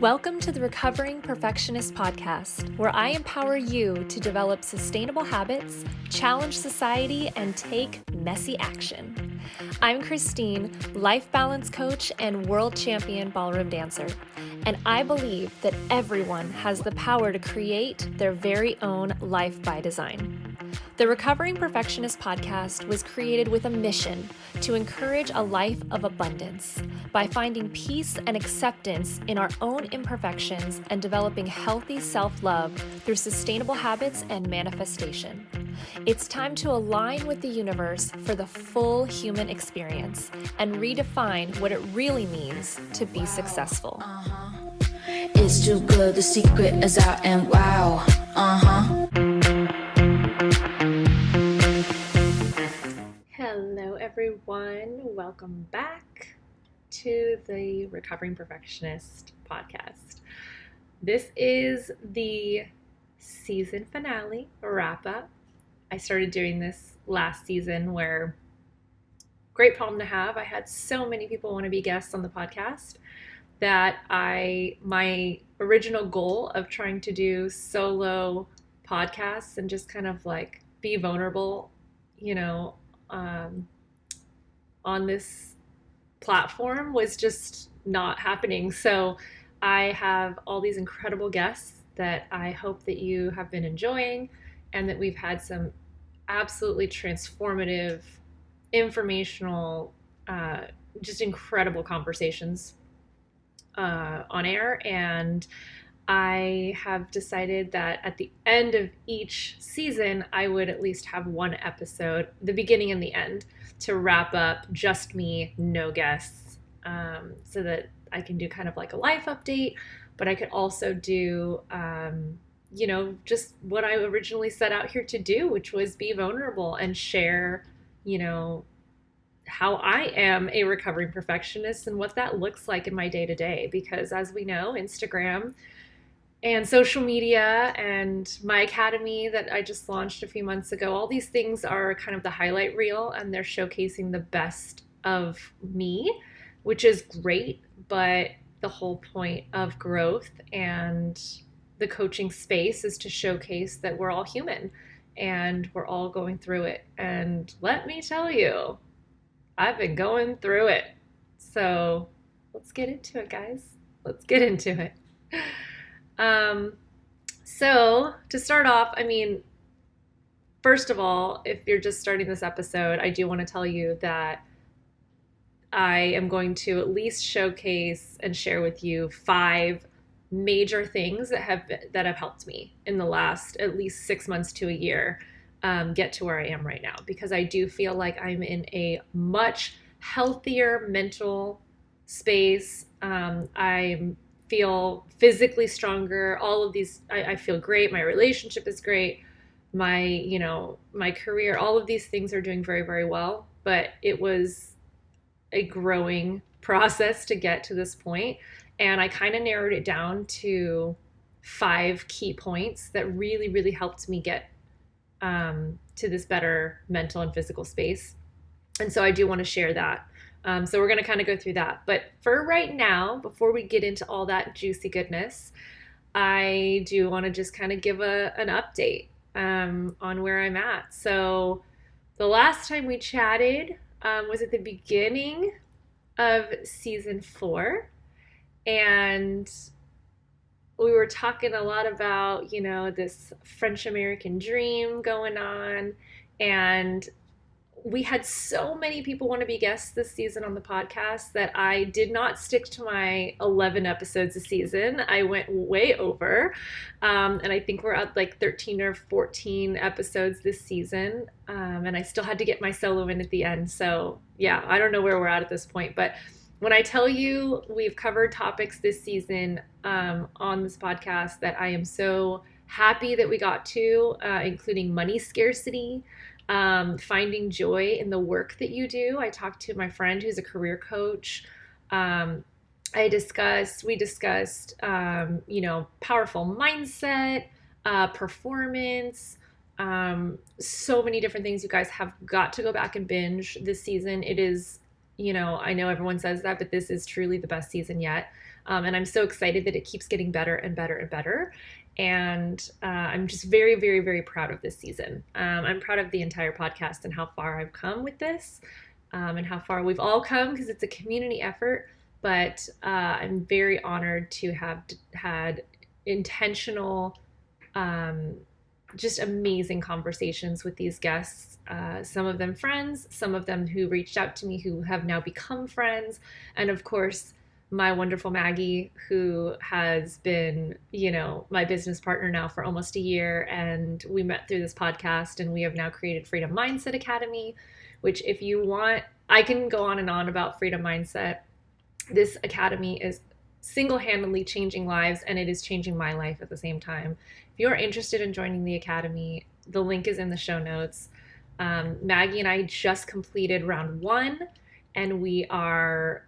Welcome to the Recovering Perfectionist Podcast, where I empower you to develop sustainable habits, challenge society, and take messy action. I'm Christine, life balance coach and world champion ballroom dancer, and I believe that everyone has the power to create their very own life by design. The Recovering Perfectionist Podcast was created with a mission to encourage a life of abundance by finding peace and acceptance in our own imperfections and developing healthy self-love through sustainable habits and manifestation. It's time to align with the universe for the full human experience and redefine what it really means to be successful. It's too good, the secret is out and wow. Hello everyone, welcome back to the Recovering Perfectionist Podcast. This is the season finale, wrap up. I started doing this last season where, great problem to have. I had so many people want to be guests on the podcast that my original goal of trying to do solo podcasts and just kind of like be vulnerable, on this platform was just not happening. So I have all these incredible guests that I hope that you have been enjoying and that we've had some absolutely transformative, informational, just incredible conversations on air. And I have decided that at the end of each season, I would at least have one episode, the beginning and the end, to wrap up just me, no guests, so that I can do kind of like a life update, but I could also do, just what I originally set out here to do, which was be vulnerable and share, how I am a recovering perfectionist and what that looks like in my day-to-day. Because as we know, Instagram and social media and my academy that I just launched a few months ago, all these things are kind of the highlight reel and they're showcasing the best of me, which is great. But the whole point of growth and the coaching space is to showcase that we're all human and we're all going through it. And let me tell you, I've been going through it. So let's get into it, guys. Let's get into it. So to start off, first of all, if you're just starting this episode, I do want to tell you that I am going to at least showcase and share with you 5 major things that have helped me in the last at least 6 months to a year get to where I am right now, because I do feel like I'm in a much healthier mental space. I feel physically stronger. All of these, I feel great. My relationship is great. My career, all of these things are doing very, very well. But it was a growing process to get to this point. And I kind of narrowed it down to 5 key points that really, really helped me get to this better mental and physical space. And so I do want to share that. So we're going to kind of go through that. But for right now, before we get into all that juicy goodness, I do want to just kind of give an update on where I'm at. So the last time we chatted was at the beginning of season 4. And we were talking a lot about, this French-American dream going on. And we had so many people want to be guests this season on the podcast that I did not stick to my 11 episodes a season. I went way over. And I think we're at like 13 or 14 episodes this season. And I still had to get my solo in at the end. So yeah, I don't know where we're at this point. But when I tell you we've covered topics this season on this podcast that I am so happy that we got to, including money scarcity, finding joy in the work that you do. I talked to my friend who's a career coach. We discussed, powerful mindset, performance, so many different things. You guys have got to go back and binge this season. It is, I know everyone says that, but this is truly the best season yet. And I'm so excited that it keeps getting better and better and better. And I'm just very, very, very proud of this season. I'm proud of the entire podcast and how far I've come with this, and how far we've all come, because it's a community effort. But I'm very honored to have had intentional, just amazing conversations with these guests. Some of them friends, some of them who reached out to me who have now become friends. And of course, my wonderful Maggie, who has been, my business partner now for almost a year. And we met through this podcast, and we have now created Freedom Mindset Academy, which, if you want, I can go on and on about Freedom Mindset. This academy is single-handedly changing lives, and it is changing my life at the same time. If you're interested in joining the academy, the link is in the show notes. Maggie and I just completed round 1, and we are,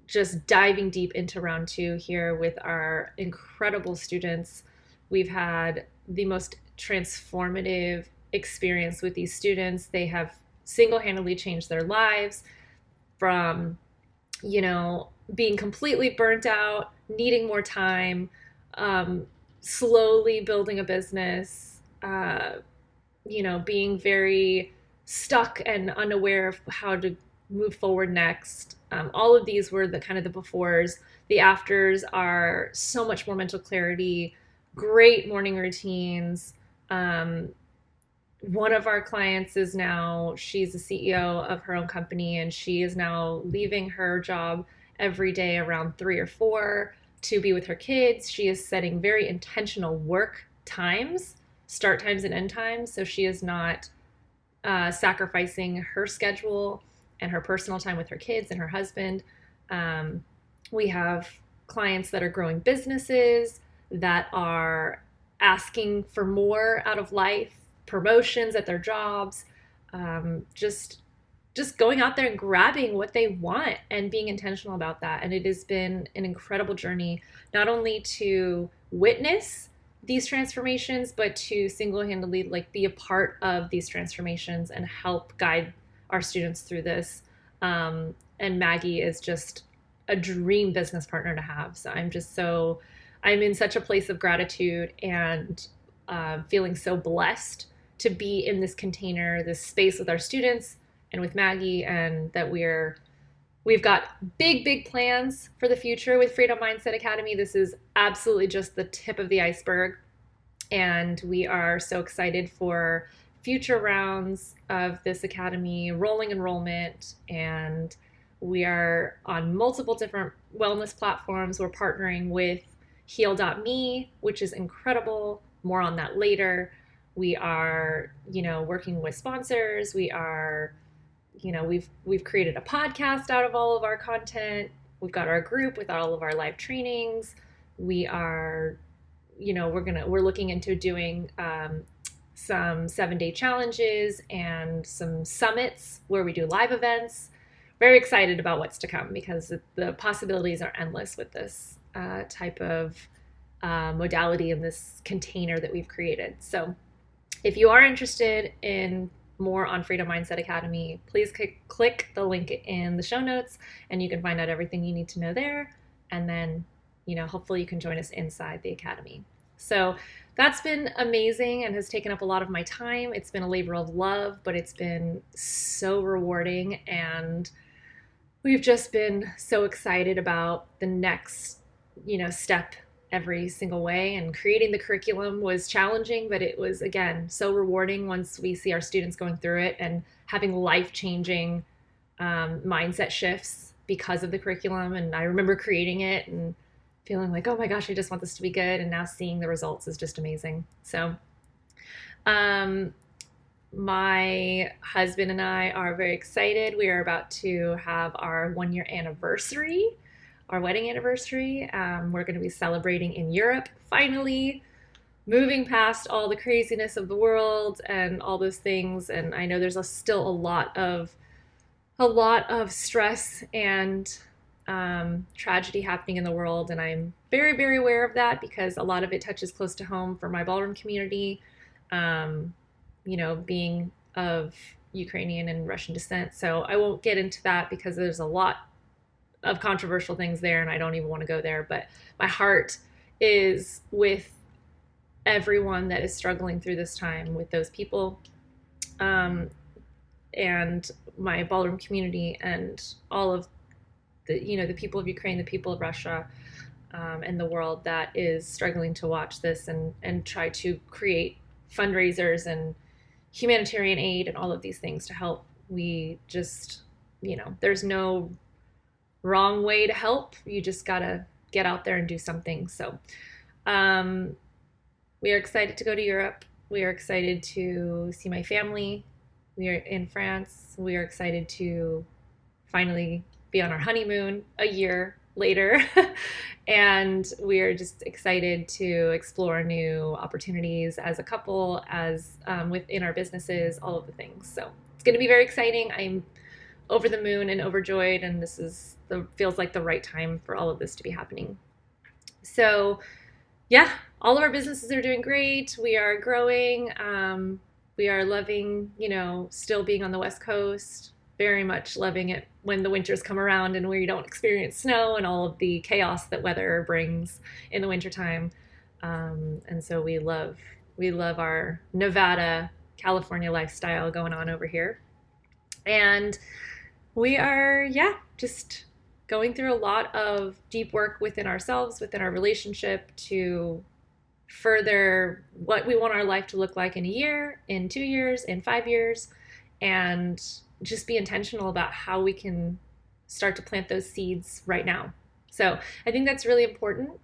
just diving deep into round 2 here with our incredible students. We've had the most transformative experience with these students. They have single-handedly changed their lives from, being completely burnt out, needing more time, slowly building a business, being very stuck and unaware of how to move forward next. All of these were the kind of the befores. The afters are so much more mental clarity, great morning routines. One of our clients is now, she's the CEO of her own company, and she is now leaving her job every day around 3 or 4 to be with her kids. She is setting very intentional work times, start times and end times, so she is not sacrificing her schedule and her personal time with her kids and her husband. We have clients that are growing businesses, that are asking for more out of life, promotions at their jobs, just going out there and grabbing what they want and being intentional about that. And it has been an incredible journey, not only to witness these transformations, but to single-handedly be a part of these transformations and help guide our students through this. And Maggie is just a dream business partner to have. So I'm in such a place of gratitude and feeling so blessed to be in this container, this space with our students and with Maggie, and that we've got big plans for the future with Freedom Mindset Academy. This is absolutely just the tip of the iceberg, and we are so excited for future rounds of this academy, rolling enrollment, and we are on multiple different wellness platforms. We're partnering with Heal.me, which is incredible. More on that later. We are, working with sponsors. We are, we've created a podcast out of all of our content. We've got our group with all of our live trainings. We are, we're looking into doing some 7-day challenges and some summits where we do live events. Very excited about what's to come, because the possibilities are endless with this type of modality in this container that we've created. So if you are interested in more on Freedom Mindset Academy, please click the link in the show notes, and you can find out everything you need to know there. And then, hopefully you can join us inside the academy. So that's been amazing and has taken up a lot of my time. It's been a labor of love, but it's been so rewarding, and we've just been so excited about the next, step every single way. And creating the curriculum was challenging, but it was, again, so rewarding once we see our students going through it and having life-changing mindset shifts because of the curriculum. And I remember creating it and feeling like, oh my gosh, I just want this to be good. And now seeing the results is just amazing. So my husband and I are very excited. We are about to have our 1-year anniversary, our wedding anniversary. We're going to be celebrating in Europe, finally moving past all the craziness of the world and all those things. And I know there's still a lot of stress and tragedy happening in the world. And I'm very, very aware of that, because a lot of it touches close to home for my ballroom community, being of Ukrainian and Russian descent. So I won't get into that, because there's a lot of controversial things there, and I don't even want to go there. But my heart is with everyone that is struggling through this time, with those people, and my ballroom community, and all of the, the people of Ukraine, the people of Russia, and the world that is struggling to watch this and try to create fundraisers and humanitarian aid and all of these things to help. We just, there's no wrong way to help. You just gotta get out there and do something. So we are excited to go to Europe. We are excited to see my family. We are in France. We are excited to finally be on our honeymoon a year later. And we are just excited to explore new opportunities as a couple, as within our businesses, all of the things. So it's going to be very exciting. I'm over the moon and overjoyed, and this feels like the right time for all of this to be happening. So yeah, all of our businesses are doing great. We are growing. We are loving, still being on the West Coast, very much loving it when the winters come around and we don't experience snow and all of the chaos that weather brings in the wintertime. And so we love our Nevada, California lifestyle going on over here. And we are, just going through a lot of deep work within ourselves, within our relationship, to further what we want our life to look like in a year, in 2 years, in 5 years, and just be intentional about how we can start to plant those seeds right now. So I think that's really important,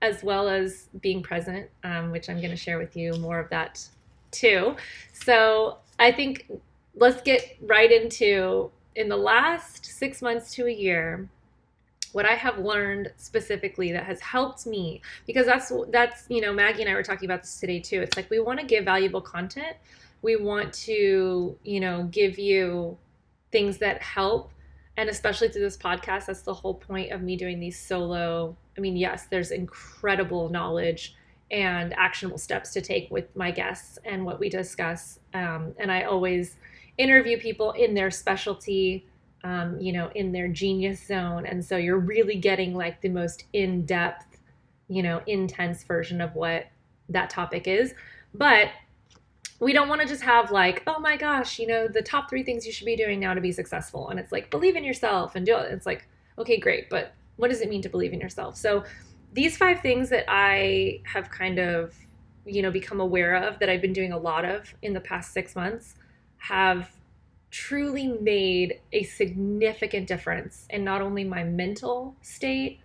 as well as being present, which I'm going to share with you more of that too. So I think let's get right into, in the last 6 months to a year, what I have learned specifically that has helped me, because that's Maggie and I were talking about this today too. It's like, we want to give valuable content. We want to, give you things that help. And especially through this podcast, that's the whole point of me doing these solo. I mean, yes, there's incredible knowledge and actionable steps to take with my guests and what we discuss. And I always interview people in their specialty, in their genius zone. And so you're really getting like the most in-depth, intense version of what that topic is. But we don't want to just have like, oh my gosh, the top 3 things you should be doing now to be successful. And it's like, believe in yourself and do it. It's like, okay, great. But what does it mean to believe in yourself? So these 5 things that I have kind of, become aware of, that I've been doing a lot of in the past 6 months, have truly made a significant difference in not only my mental state,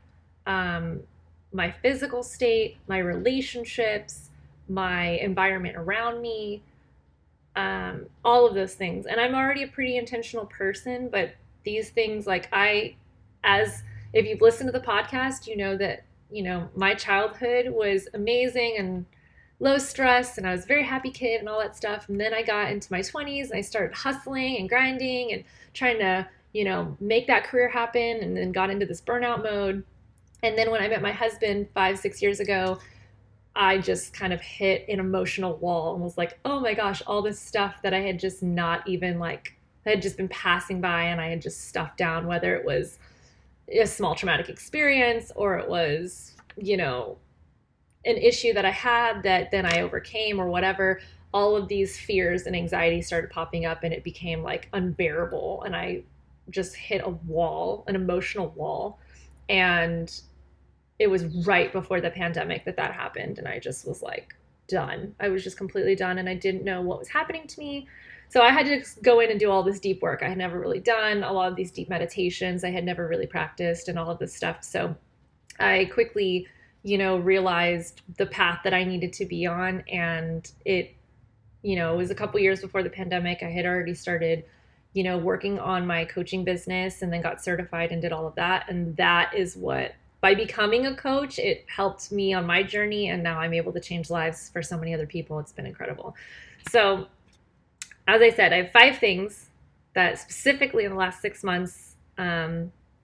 my physical state, my relationships, my environment around me, all of those things. And I'm already a pretty intentional person, but these things, like if you've listened to the podcast, you know that, my childhood was amazing and low stress, and I was a very happy kid and all that stuff. And then I got into my 20s and I started hustling and grinding and trying to, make that career happen, and then got into this burnout mode. And then when I met my husband 5-6 years ago, I just kind of hit an emotional wall and was like, oh my gosh, all this stuff that I had just not even I had just been passing by and I had just stuffed down, whether it was a small traumatic experience or it was, an issue that I had that then I overcame or whatever. All of these fears and anxiety started popping up, and it became like unbearable. And I just hit a wall, an emotional wall. And it was right before the pandemic that happened. And I just was like, done. I was just completely done. And I didn't know what was happening to me. So I had to go in and do all this deep work. I had never really done a lot of these deep meditations. I had never really practiced and all of this stuff. So I quickly, realized the path that I needed to be on. And it was a couple years before the pandemic. I had already started, working on my coaching business, and then got certified and did all of that. And that is what, by becoming a coach, it helped me on my journey. And now I'm able to change lives for so many other people. It's been incredible. So as I said, I have 5 things that specifically in the last 6 months,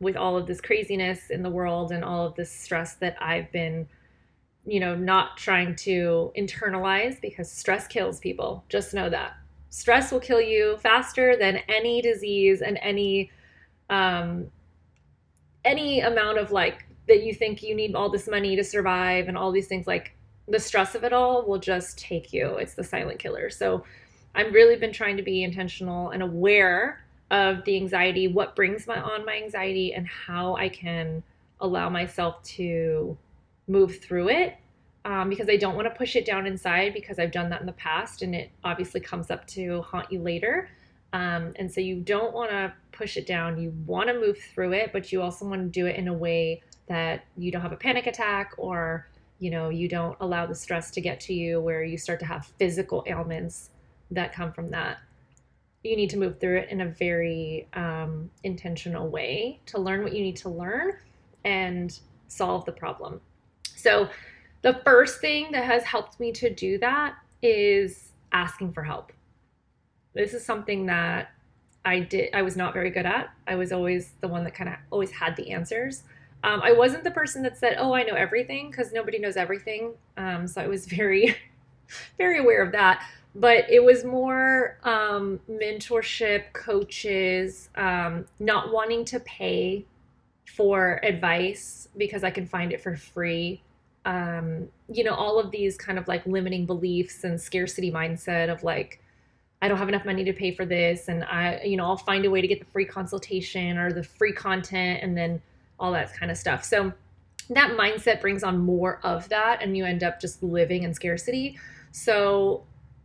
with all of this craziness in the world and all of this stress that I've been, not trying to internalize, because stress kills people. Just know that. Stress will kill you faster than any disease and any amount of like that you think you need all this money to survive and all these things. Like the stress of it all will just take you. It's the silent killer. So I've really been trying to be intentional and aware of the anxiety, what brings on my anxiety, and how I can allow myself to move through it. Because I don't want to push it down inside, because I've done that in the past and it obviously comes up to haunt you later. And so you don't want to push it down. You want to move through it, but you also want to do it in a way that you don't have a panic attack, or, you don't allow the stress to get to you where you start to have physical ailments that come from that. You need to move through it in a very intentional way to learn what you need to learn and solve the problem. So the first thing that has helped me to do that is asking for help. This is something that I was not very good at. I was always the one that kind of always had the answers. I wasn't the person that said, oh, I know everything, because nobody knows everything. So I was very, very aware of that. But it was more mentorship, coaches, not wanting to pay for advice because I can find it for free. All of these kind of like limiting beliefs and scarcity mindset of like, I don't have enough money to pay for this, and I'll find a way to get the free consultation or the free content, and then all that kind of stuff. So that mindset brings on more of that, and you end up just living in scarcity. So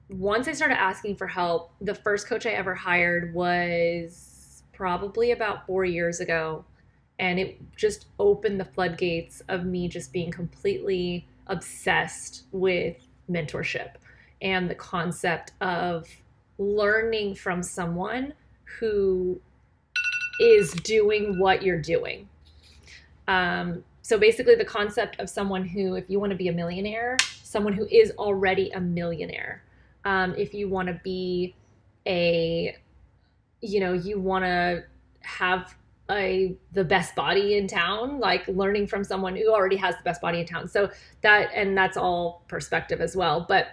once I started asking for help, the first coach I ever hired was probably about 4 years ago. And it just opened the floodgates of me just being completely obsessed with mentorship and the concept of learning from someone who is doing what you're doing. So basically the concept of someone who, if you want to be a millionaire, someone who is already a millionaire. If you want to be you want to have the best body in town, like learning from someone who already has the best body in town. So that's all perspective as well. But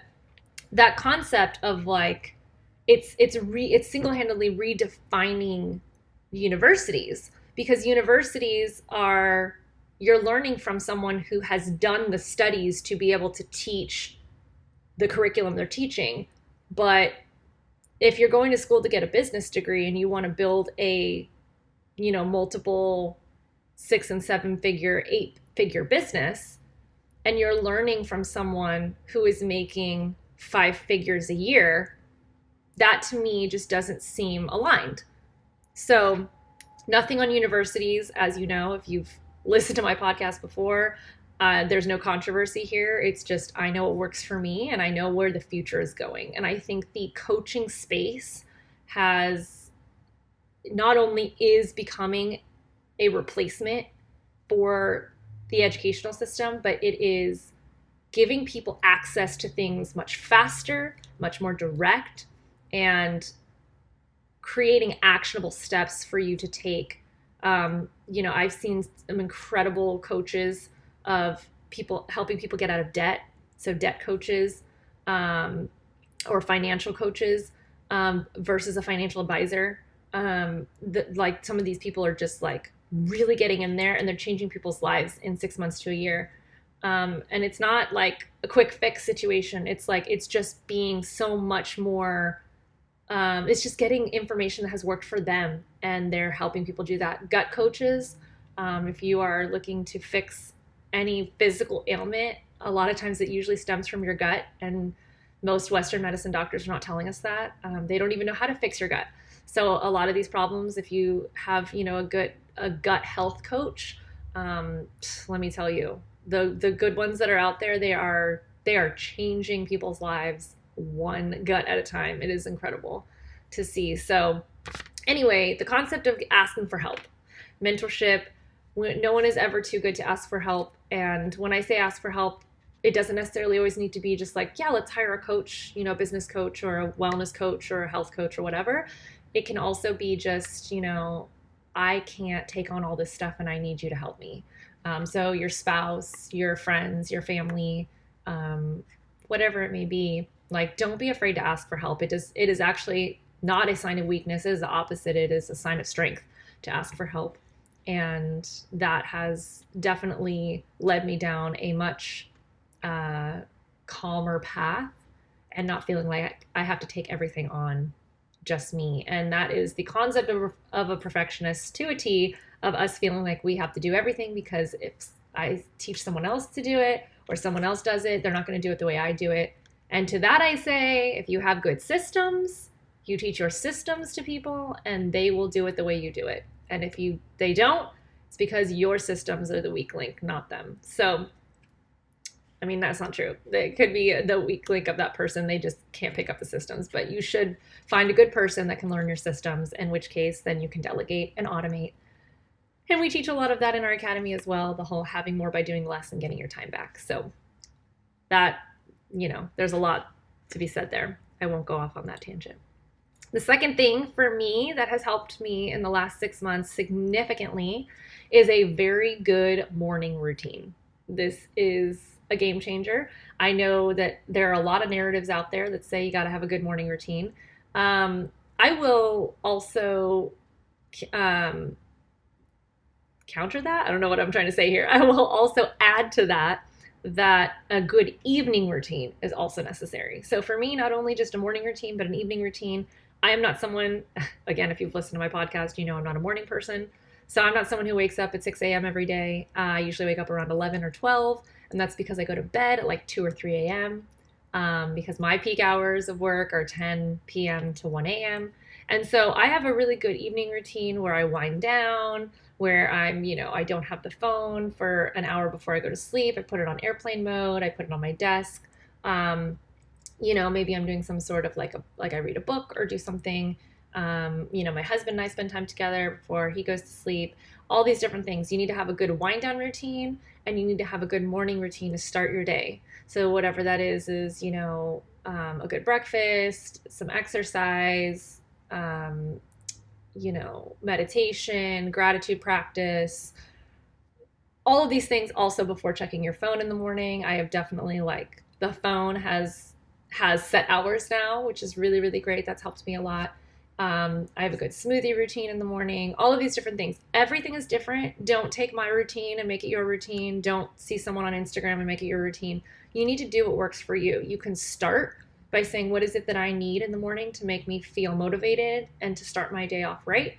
that concept of like, it's single-handedly redefining universities, because universities you're learning from someone who has done the studies to be able to teach the curriculum they're teaching. But if you're going to school to get a business degree and you want to build a multiple 6 and 7 figure, 8 figure business, and you're learning from someone who is making 5 figures a year, that to me just doesn't seem aligned. So nothing on universities, as you know, if you've listened to my podcast before, there's no controversy here. It's just, I know what works for me and I know where the future is going. And I think the coaching space not only is becoming a replacement for the educational system, but it is giving people access to things much faster, much more direct, and creating actionable steps for you to take. I've seen some incredible coaches of people helping people get out of debt. So debt coaches, or financial coaches, versus a financial advisor. Like some of these people are just like really getting in there and they're changing people's lives in 6 months to a year. And it's not like a quick fix situation. It's like, it's just being so much more, it's just getting information that has worked for them, and they're helping people do that. Gut coaches, if you are looking to fix any physical ailment, a lot of times it usually stems from your gut, and most Western medicine doctors are not telling us that. They don't even know how to fix your gut. So a lot of these problems, if you have, a gut health coach, let me tell you, the good ones that are out there, they are changing people's lives one gut at a time. It is incredible to see. So anyway, the concept of asking for help, mentorship, no one is ever too good to ask for help. And when I say ask for help, it doesn't necessarily always need to be just like, yeah, let's hire a coach, a business coach or a wellness coach or a health coach or whatever. It can also be just, I can't take on all this stuff and I need you to help me. So your spouse, your friends, your family, whatever it may be, Like, don't be afraid to ask for help. It is actually not a sign of weakness. It is the opposite. It is a sign of strength to ask for help. And that has definitely led me down a much calmer path and not feeling like I have to take everything on just me. And that is the concept of a perfectionist to a T, of us feeling like we have to do everything, because if I teach someone else to do it or someone else does it, they're not going to do it the way I do it. And to that I say, if you have good systems, you teach your systems to people and they will do it the way you do it. And if they don't, it's because your systems are the weak link, not them. So, I mean, that's not true. It could be the weak link of that person. They just can't pick up the systems. But you should find a good person that can learn your systems, in which case then you can delegate and automate. And we teach a lot of that in our academy as well, the whole having more by doing less and getting your time back. So that, there's a lot to be said there. I won't go off on that tangent. The second thing for me that has helped me in the last 6 months significantly is a very good morning routine. This is a game changer. I know that there are a lot of narratives out there that say you got to have a good morning routine. I will also counter that. I don't know what I'm trying to say here. I will also add to that a good evening routine is also necessary. So for me, not only just a morning routine, but an evening routine. I am not someone, again, if you've listened to my podcast, I'm not a morning person. So I'm not someone who wakes up at 6 a.m. every day. I usually wake up around 11 or 12, and that's because I go to bed at like 2 or 3 a.m. Because my peak hours of work are 10 p.m. to 1 a.m. And so I have a really good evening routine where I wind down, where I don't have the phone for an hour before I go to sleep. I put it on airplane mode. I put it on my desk. Maybe I'm doing some sort of like I read a book or do something. My husband and I spend time together before he goes to sleep. All these different things. You need to have a good wind down routine, and you need to have a good morning routine to start your day. So whatever that is a good breakfast, some exercise, meditation, gratitude practice, all of these things also before checking your phone in the morning. I have definitely the phone has set hours now, which is really, really great. That's helped me a lot. I have a good smoothie routine in the morning, all of these different things. Everything is different. Don't take my routine and make it your routine. Don't see someone on Instagram and make it your routine. You need to do what works for you. You can start by saying, what is it that I need in the morning to make me feel motivated and to start my day off right?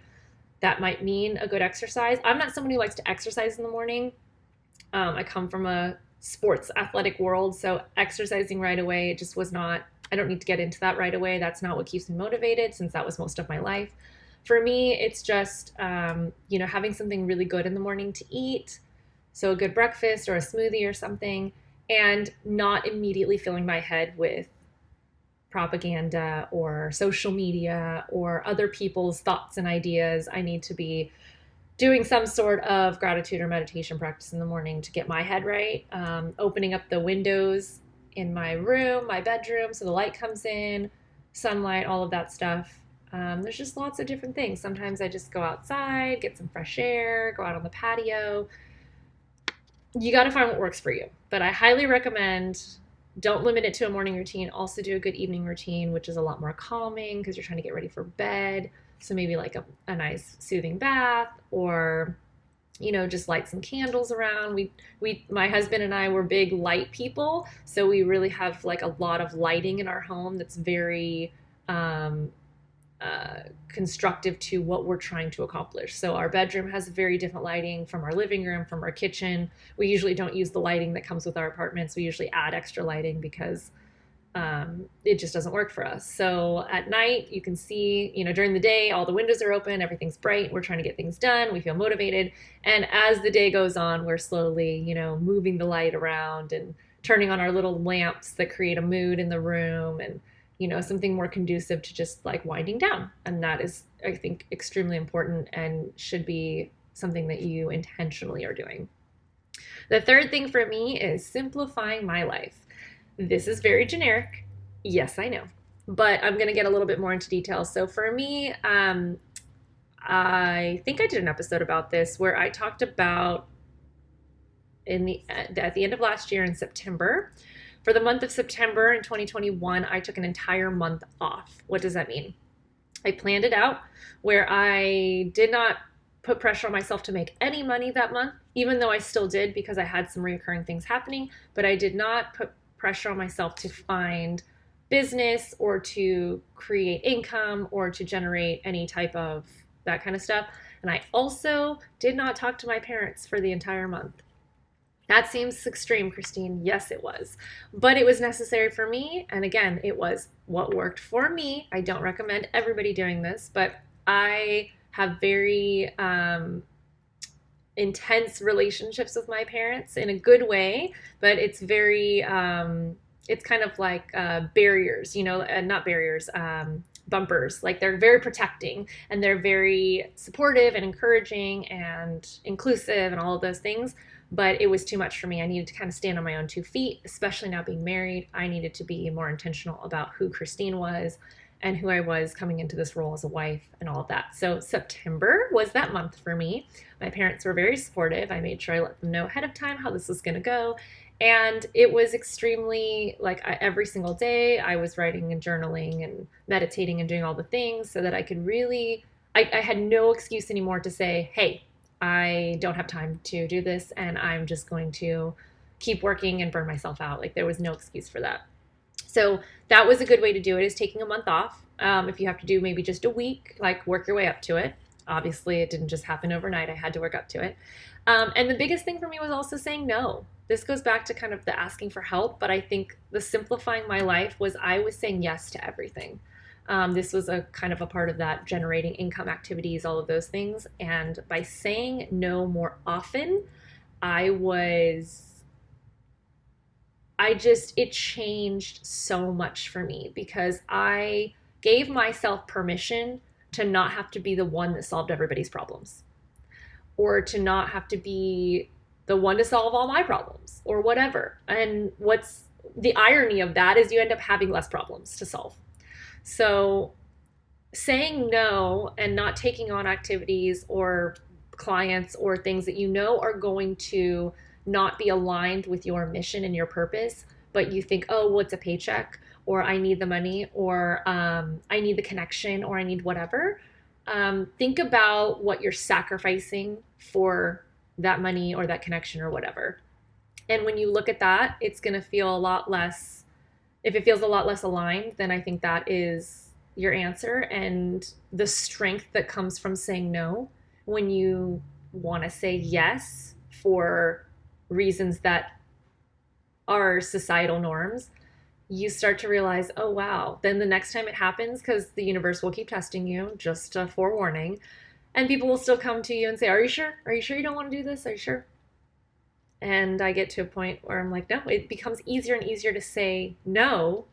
That might mean a good exercise. I'm not someone who likes to exercise in the morning. I come from a sports athletic world, so exercising right away, it just was not, I don't need to get into that right away. That's not what keeps me motivated, since that was most of my life. For me, it's just, having something really good in the morning to eat. So a good breakfast or a smoothie or something, and not immediately filling my head with propaganda or social media or other people's thoughts and ideas. I need to be doing some sort of gratitude or meditation practice in the morning to get my head right. Opening up the windows in my room, my bedroom, so the light comes in, sunlight, all of that stuff. There's just lots of different things. Sometimes I just go outside, get some fresh air, go out on the patio. You got to find what works for you. But I highly recommend, don't limit it to a morning routine. Also do a good evening routine, which is a lot more calming because you're trying to get ready for bed. So maybe like a nice soothing bath, or just light some candles around. My husband and I were big light people, so we really have like a lot of lighting in our home that's very constructive to what we're trying to accomplish. So our bedroom has very different lighting from our living room, from our kitchen. We usually don't use the lighting that comes with our apartments. We usually add extra lighting because it just doesn't work for us. So at night, you can see, during the day, all the windows are open, everything's bright, we're trying to get things done, we feel motivated. And as the day goes on, we're slowly, moving the light around and turning on our little lamps that create a mood in the room, and, something more conducive to just like winding down. And that is, I think, extremely important and should be something that you intentionally are doing. The third thing for me is simplifying my life. This is very generic. Yes, I know. But I'm going to get a little bit more into detail. So for me, I think I did an episode about this where I talked about at the end of last year in September, For the month of September in 2021, I took an entire month off. What does that mean? I planned it out where I did not put pressure on myself to make any money that month, even though I still did because I had some recurring things happening, but I did not put pressure on myself to find business or to create income or to generate any type of that kind of stuff. And I also did not talk to my parents for the entire month. That seems extreme, Christine. Yes, it was. But it was necessary for me. And again, it was what worked for me. I don't recommend everybody doing this, but I have very intense relationships with my parents in a good way, but it's very, it's kind of like barriers, not barriers, bumpers. Like they're very protecting and they're very supportive and encouraging and inclusive and all of those things. But it was too much for me. I needed to kind of stand on my own 2 feet, especially now being married. I needed to be more intentional about who Christine was and who I was coming into this role as a wife and all of that. So September was that month for me. My parents were very supportive. I made sure I let them know ahead of time how this was going to go. And it was extremely, every single day I was writing and journaling and meditating and doing all the things so that I could really, I had no excuse anymore to say, hey, I don't have time to do this and I'm just going to keep working and burn myself out. Like there was no excuse for that. So that was a good way to do it, is taking a month off. If you have to do maybe just a week, work your way up to it. Obviously, it didn't just happen overnight. I had to work up to it. And the biggest thing for me was also saying no. This goes back to kind of the asking for help, but I think the simplifying my life was I was saying yes to everything. This was a kind of a part of that, generating income activities, all of those things. And by saying no more often, it changed so much for me because I gave myself permission to not have to be the one that solved everybody's problems or to not have to be the one to solve all my problems or whatever. And what's the irony of that is you end up having less problems to solve. So saying no and not taking on activities or clients or things that you know are going to not be aligned with your mission and your purpose, but you think, oh, well, it's a paycheck, or I need the money, or I need the connection, or I need whatever. Think about what you're sacrificing for that money or that connection or whatever. And when you look at that, it's going to feel a lot less, if it feels a lot less aligned, then I think that is your answer. And the strength that comes from saying no when you want to say yes for reasons that are societal norms, you start to realize, oh, wow. Then the next time it happens, because the universe will keep testing you, just a forewarning, and people will still come to you and say, are you sure? Are you sure you don't want to do this? Are you sure? And I get to a point where I'm like, no, it becomes easier and easier to say no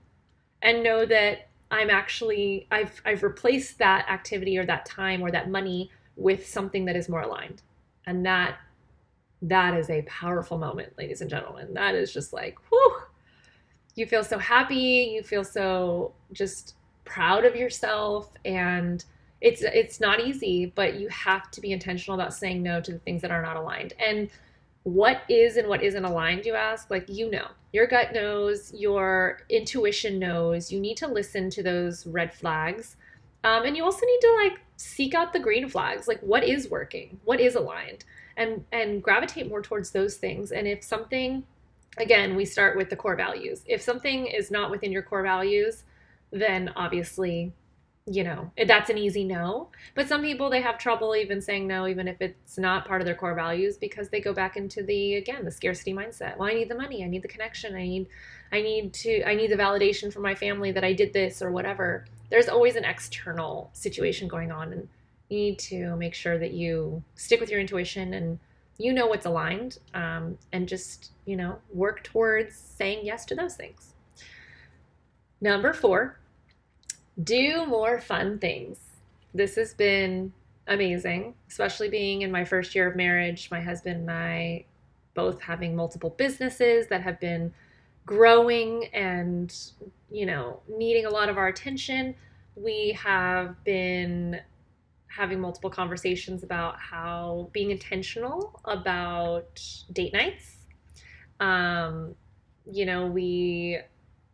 and know that I've replaced that activity or that time or that money with something that is more aligned. And that is a powerful moment, ladies and gentlemen. That is just like, whew. You feel so happy. You feel so just proud of yourself. And it's not easy, but you have to be intentional about saying no to the things that are not aligned. And what is and what isn't aligned, you ask? Your gut knows, your intuition knows. You need to listen to those red flags. And you also need to seek out the green flags. What is working? What is aligned? And gravitate more towards those things. And if something, again, we start with the core values. If something is not within your core values, then obviously, that's an easy no. But some people, they have trouble even saying no, even if it's not part of their core values, because they go back into the scarcity mindset. Well, I need the money. I need the connection. I need the validation from my family that I did this or whatever. There's always an external situation going on, and you need to make sure that you stick with your intuition and you know what's aligned, and just, work towards saying yes to those things. Number 4, do more fun things. This has been amazing, especially being in my first year of marriage. My husband and I both having multiple businesses that have been growing and, needing a lot of our attention. We have been having multiple conversations about how being intentional about date nights, We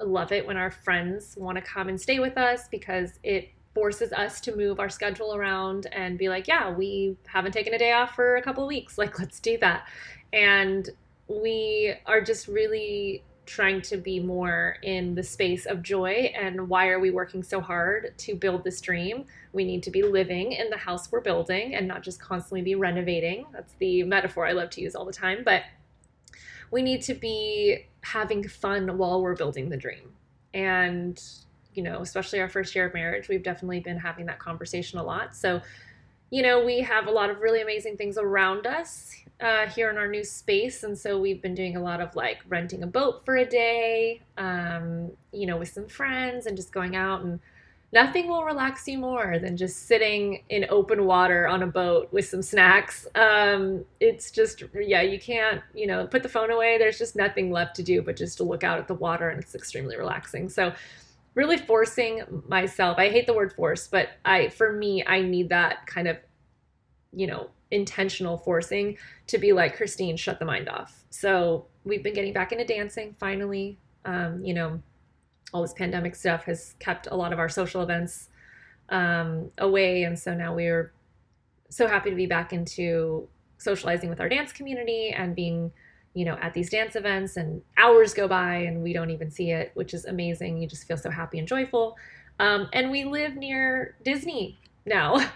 love it when our friends want to come and stay with us because it forces us to move our schedule around and be like, yeah, we haven't taken a day off for a couple of weeks. Like, let's do that. And we are just really trying to be more in the space of joy. And why are we working so hard to build this dream? We need to be living in the house we're building and not just constantly be renovating. That's the metaphor I love to use all the time. But we need to be having fun while we're building the dream. And, especially our first year of marriage, we've definitely been having that conversation a lot. So, we have a lot of really amazing things around us here in our new space. And so we've been doing a lot of like renting a boat for a day, with some friends and just going out, and nothing will relax you more than just sitting in open water on a boat with some snacks. It's just, yeah, you can't, put the phone away. There's just nothing left to do but just to look out at the water, and it's extremely relaxing. So really forcing myself, I hate the word force, but for me, I need that kind of, intentional forcing to be like, Christine, shut the mind off. So we've been getting back into dancing finally. All this pandemic stuff has kept a lot of our social events away. And so now we're so happy to be back into socializing with our dance community and being, at these dance events, and hours go by and we don't even see it, which is amazing. You just feel so happy and joyful. And we live near Disney now,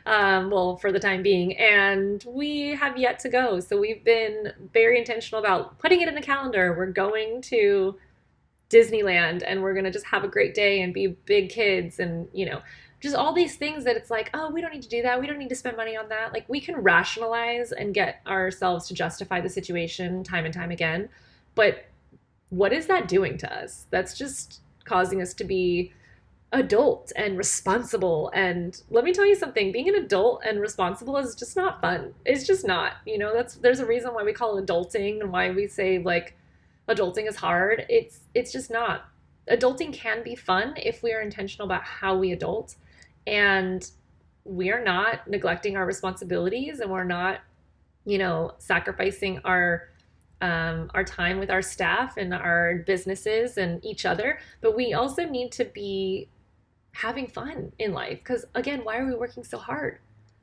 well, for the time being, and we have yet to go. So we've been very intentional about putting it in the calendar. We're going to Disneyland and we're going to just have a great day and be big kids and, just all these things that it's like, oh, we don't need to do that. We don't need to spend money on that. Like, we can rationalize and get ourselves to justify the situation time and time again. But what is that doing to us? That's just causing us to be adult and responsible. And let me tell you something, being an adult and responsible is just not fun. It's just not, there's a reason why we call it adulting and why we say like adulting is hard. It's just not. Adulting can be fun if we are intentional about how we adult, and we are not neglecting our responsibilities, and we're not, sacrificing our time with our staff and our businesses and each other. But we also need to be having fun in life, because again, why are we working so hard,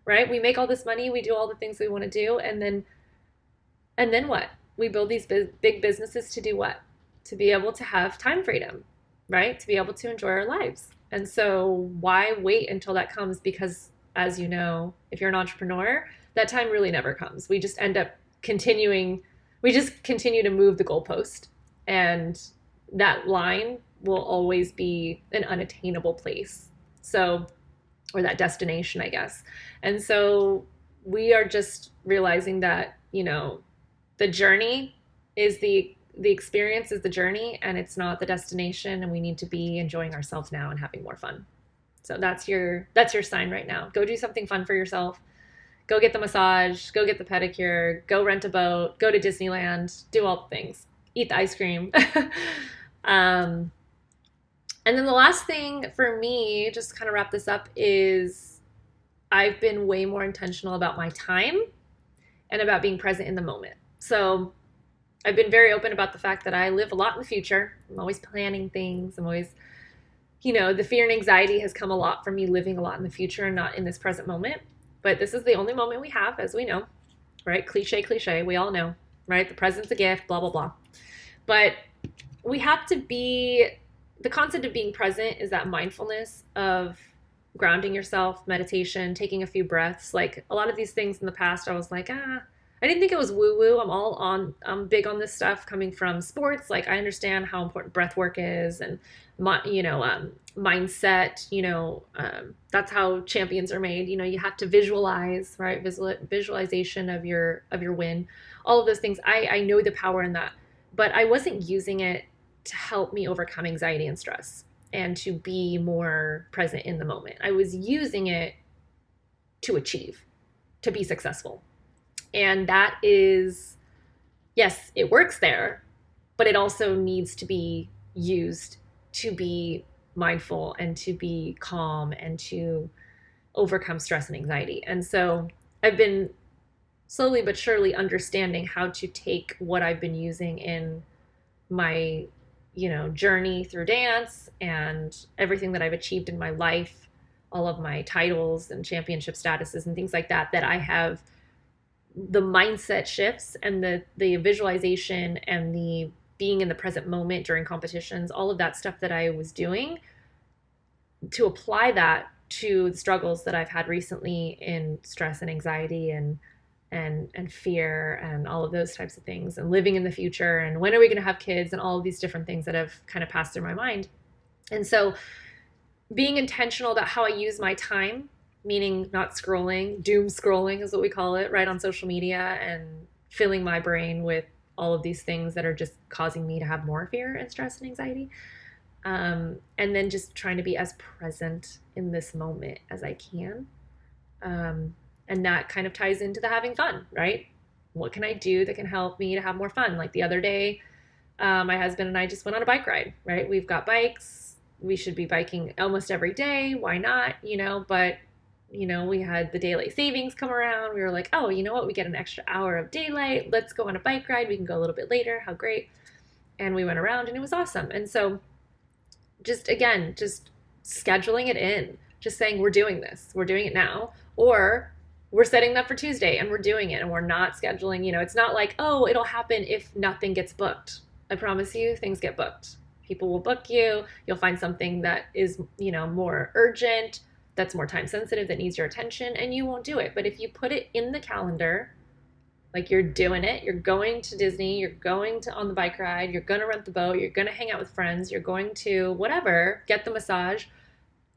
right? We make all this money, we do all the things we want to do, and then what? We build these big businesses to do what? To be able to have time freedom, right? To be able to enjoy our lives. And so why wait until that comes? Because as you know, if you're an entrepreneur, that time really never comes. We just end up continue to move the goalpost, and that line will always be an unattainable place. So, or that destination, I guess. And so we are just realizing that, the journey is the experience is the journey, and it's not the destination, and we need to be enjoying ourselves now and having more fun. So that's your sign right now. Go do something fun for yourself. Go get the massage, go get the pedicure, go rent a boat, go to Disneyland, do all the things. Eat the ice cream. And then the last thing for me, just to kind of wrap this up, is I've been way more intentional about my time and about being present in the moment. So I've been very open about the fact that I live a lot in the future. I'm always planning things. I'm always, the fear and anxiety has come a lot from me living a lot in the future and not in this present moment. But this is the only moment we have, as we know, right? Cliche. We all know, right? The present's a gift, blah, blah, blah. But we have to be, the concept of being present is that mindfulness of grounding yourself, meditation, taking a few breaths. Like a lot of these things in the past, I was like, I didn't think it was woo-woo. I'm big on this stuff coming from sports. Like I understand how important breath work is, and mindset, that's how champions are made. You have to visualize, right? Visualization of your win, all of those things. I know the power in that, but I wasn't using it to help me overcome anxiety and stress and to be more present in the moment. I was using it to achieve, to be successful. And that is, yes, it works there, but it also needs to be used to be mindful and to be calm and to overcome stress and anxiety. And so I've been slowly but surely understanding how to take what I've been using in my, journey through dance and everything that I've achieved in my life, all of my titles and championship statuses and things like that, that I have the mindset shifts and the visualization and the being in the present moment during competitions, all of that stuff that I was doing, to apply that to the struggles that I've had recently in stress and anxiety and fear and all of those types of things, and living in the future, and when are we going to have kids, and all of these different things that have kind of passed through my mind. And so being intentional about how I use my time, meaning not scrolling, doom scrolling is what we call it, right, on social media, and filling my brain with all of these things that are just causing me to have more fear and stress and anxiety. And then just trying to be as present in this moment as I can. And that kind of ties into the having fun, right? What can I do that can help me to have more fun? Like the other day, my husband and I just went on a bike ride, right? We've got bikes. We should be biking almost every day. Why not? But, we had the daylight savings come around. We were like, oh, you know what? We get an extra hour of daylight. Let's go on a bike ride. We can go a little bit later. How great. And we went around and it was awesome. And so just scheduling it in, just saying, we're doing this. We're doing it now. Or we're setting that for Tuesday and we're doing it, and we're not scheduling, it's not like, oh, it'll happen if nothing gets booked. I promise you, things get booked. People will book you. You'll find something that is, more urgent, that's more time sensitive, that needs your attention, and you won't do it. But if you put it in the calendar, like you're doing it, you're going to Disney, you're going to on the bike ride, you're going to rent the boat, you're going to hang out with friends, you're going to whatever, get the massage,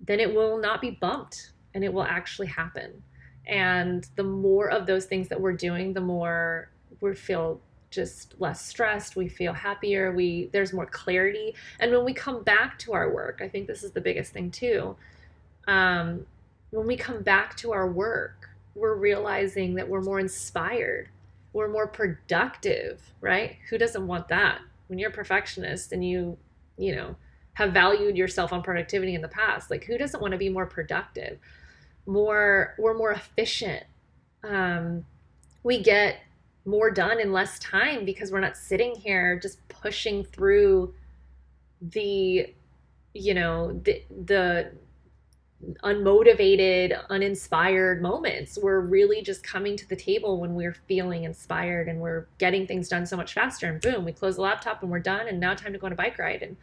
then it will not be bumped and it will actually happen. And the more of those things that we're doing, the more we feel just less stressed, we feel happier, there's more clarity. And when we come back to our work, I think this is the biggest thing too. When we come back to our work, we're realizing that we're more inspired, we're more productive, right? Who doesn't want that? When you're a perfectionist and you have valued yourself on productivity in the past, like who doesn't want to be more productive? We're more efficient. We get more done in less time because we're not sitting here just pushing through the unmotivated, uninspired moments. We're really just coming to the table when we're feeling inspired and we're getting things done so much faster, and boom, we close the laptop and we're done, and now time to go on a bike ride. And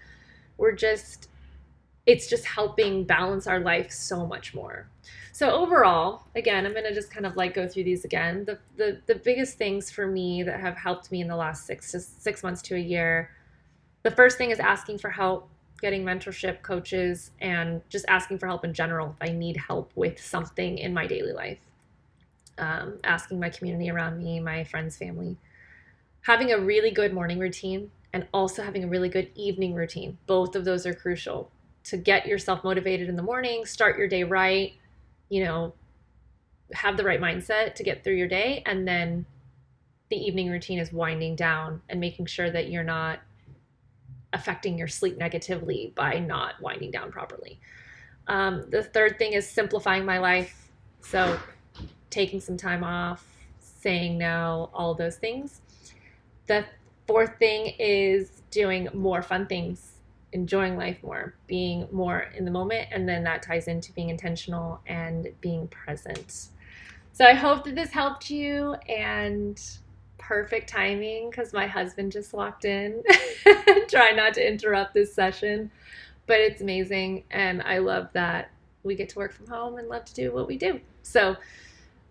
it's just helping balance our life so much more. So overall, again, I'm going to just kind of go through these again. The biggest things for me that have helped me in the last 6 months to a year, the first thing is asking for help, getting mentorship, coaches, and just asking for help in general if I need help with something in my daily life. Asking my community around me, my friends, family. Having a really good morning routine and also having a really good evening routine. Both of those are crucial to get yourself motivated in the morning, start your day right, have the right mindset to get through your day. And then the evening routine is winding down and making sure that you're not affecting your sleep negatively by not winding down properly. The third thing is simplifying my life. So taking some time off, saying no, all those things. The fourth thing is doing more fun things, enjoying life more, being more in the moment. And then that ties into being intentional and being present. So I hope that this helped you, and perfect timing because my husband just walked in. Try not to interrupt this session, but it's amazing. And I love that we get to work from home and love to do what we do. So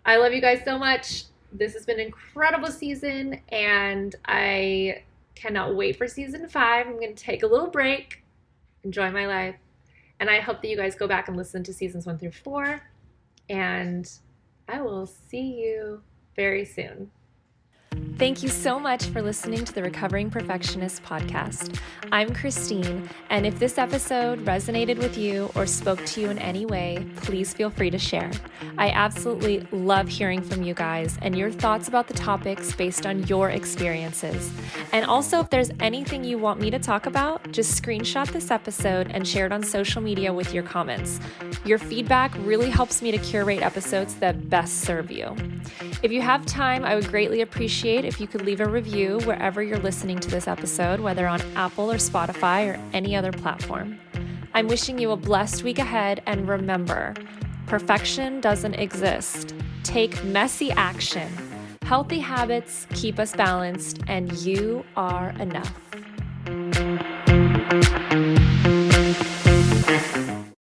I love you guys so much. This has been an incredible season, and I cannot wait for season 5. I'm going to take a little break, enjoy my life, and I hope that you guys go back and listen to seasons 1 through 4, and I will see you very soon. Thank you so much for listening to the Recovering Perfectionist Podcast. I'm Christine, and if this episode resonated with you or spoke to you in any way, please feel free to share. I absolutely love hearing from you guys and your thoughts about the topics based on your experiences. And also, if there's anything you want me to talk about, just screenshot this episode and share it on social media with your comments. Your feedback really helps me to curate episodes that best serve you. If you have time, I would greatly appreciate if you could leave a review wherever you're listening to this episode, whether on Apple or Spotify or any other platform. I'm wishing you a blessed week ahead, and remember, perfection doesn't exist. Take messy action. Healthy habits keep us balanced, and you are enough.